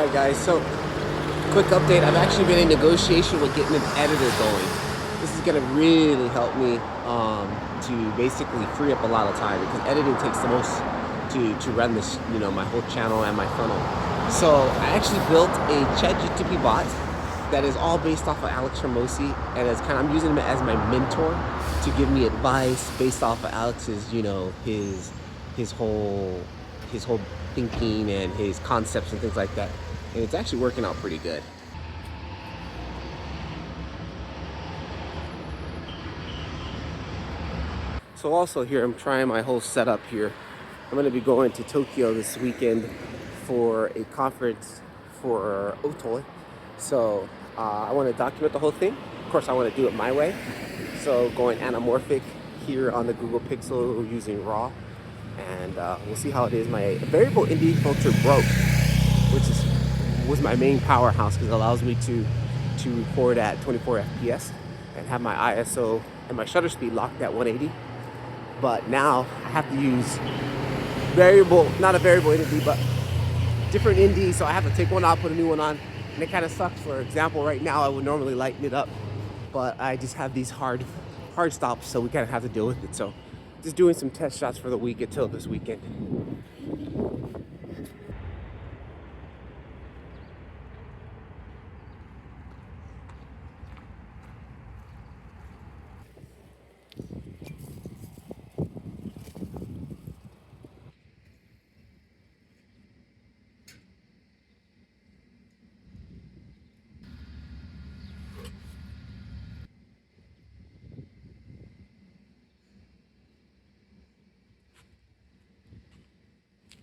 Alright guys, so quick update. I've actually been in negotiation with getting an editor going. This is going to really help me to basically free up a lot of time, because editing takes the most to run this, my whole channel and my funnel. So I actually built a ChatGPT bot that is all based off of Alex Hermosi, and I'm using him as my mentor to give me advice based off of Alex's, his whole thinking and his concepts and things like that. And it's actually working out pretty good. So also here, I'm trying my whole setup here. I'm going to be going to Tokyo this weekend for a conference for Otoy. So I want to document the whole thing. Of course, I want to do it my way. So going anamorphic here on the Google Pixel using RAW. And we'll see how it is. My variable ND filter broke, which was my main powerhouse, because it allows me to record at 24 FPS and have my ISO and my shutter speed locked at 180. But now I have to use not a variable ND, but different ND. So I have to take one out, put a new one on, and it kind of sucks. For example, right now I would normally lighten it up, but I just have these hard stops, so we kind of have to deal with it. So just doing some test shots for the week until this weekend.